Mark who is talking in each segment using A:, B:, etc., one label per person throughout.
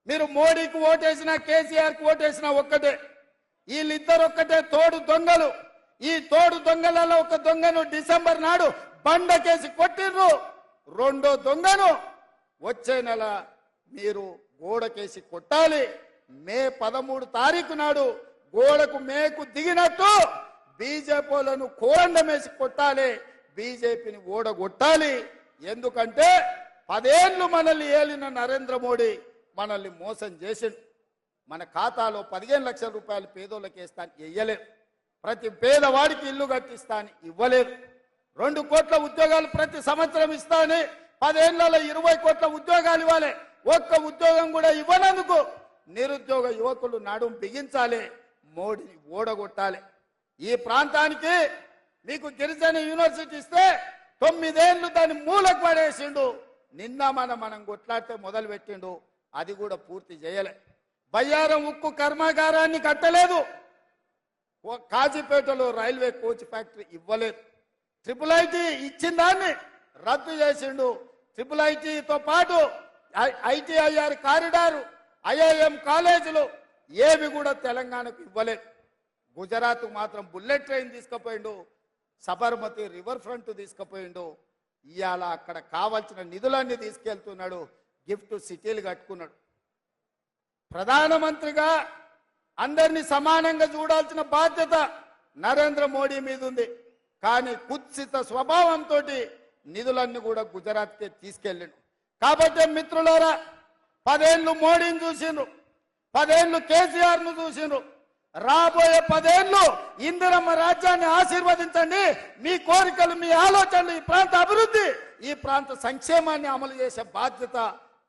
A: మీరు మోడీకి ఓటేసినా కేసీఆర్కి ఓటేసినా ఒక్కటే. వీళ్ళిద్దరు ఒక్కటే తోడు దొంగలు. ఈ తోడు దొంగలలో ఒక దొంగను డిసెంబర్ నాడు బండకేసి కొట్టిర్రు. రెండో దొంగను వచ్చే నెల మీరు గోడకేసి కొట్టాలి. మే 13 తారీఖు నాడు గోడకు మేకు దిగినట్టు బీజేపీలను కోరండమేసి కొట్టాలి. బీజేపీని ఓడగొట్టాలి. ఎందుకంటే 10 ఏళ్లు మనల్ని ఏలిన నరేంద్ర మోడీ మనల్ని మోసం చేసిండు. మన ఖాతాలో 15 లక్షల రూపాయలు పేదోళ్ళకి వేస్తాను ఇవ్వలేదు. ప్రతి పేదవాడికి ఇల్లు కట్టిస్తాను ఇవ్వలేదు. 2 కోట్ల ఉద్యోగాలు ప్రతి సంవత్సరం ఇస్తానని 10 ఏళ్లలో 20 కోట్ల ఉద్యోగాలు ఇవ్వాలి. ఒక్క ఉద్యోగం కూడా ఇవ్వనందుకు నిరుద్యోగ యువకులు నడుం బిగించాలి. మోడీని ఓడగొట్టాలి. ఈ ప్రాంతానికి మీకు గిరిజన యూనివర్సిటీ ఇస్తే 9 ఏళ్లు దాన్ని మూలకు పడేసిండు. నిన్న మనం కొట్లాడితే మొదలు పెట్టిండు. అది కూడా పూర్తి చేయలే. బయ్యారం ఉక్కు కర్మాగారాన్ని కట్టలేదు. కాజీపేటలో రైల్వే కోచ్ ఫ్యాక్టరీ ఇవ్వలేదు. ట్రిపుల్ ఐటీ ఇచ్చిన దాన్ని రద్దు చేసిండు. ట్రిపుల్ ఐటీతో పాటు ఐటీఐఆర్ కారిడారు, ఐఐఎం కాలేజీలు ఏవి కూడా తెలంగాణకు ఇవ్వలేదు. గుజరాత్ మాత్రం బుల్లెట్ ట్రైన్ తీసుకుపోయిండు. సబర్మతి రివర్ ఫ్రంట్ తీసుకుపోయిండు. ఇవాళ అక్కడ కావాల్సిన నిధులన్నీ తీసుకెళ్తున్నాడు. గిఫ్ట్ సిటీలు కట్టుకున్నాడు. ప్రధానమంత్రిగా అందరినీ సమానంగా చూడాల్సిన బాధ్యత నరేంద్ర మోడీ మీద ఉంది. కానీ కుత్సిత స్వభావంతో నిధులన్నీ కూడా గుజరాత్కే తీసుకెళ్ళిండు. కాబట్టి మిత్రులారా, 10 ఏళ్లు మోడీని చూసిండ్రు, 10 ఏళ్లు కేసీఆర్ను చూసిండ్రు. రాబోయే 10 ఏళ్లు ఇందిరమ్మ రాజ్యాన్ని ఆశీర్వదించండి. మీ కోరికలు, మీ ఆలోచనలు, ఈ ప్రాంత అభివృద్ధి, ఈ ప్రాంత సంక్షేమాన్ని అమలు చేసే బాధ్యత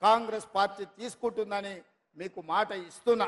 A: కాంగ్రెస్ పార్టీ తీసుకుంటుందని మీకు మాట ఇస్తున్నా.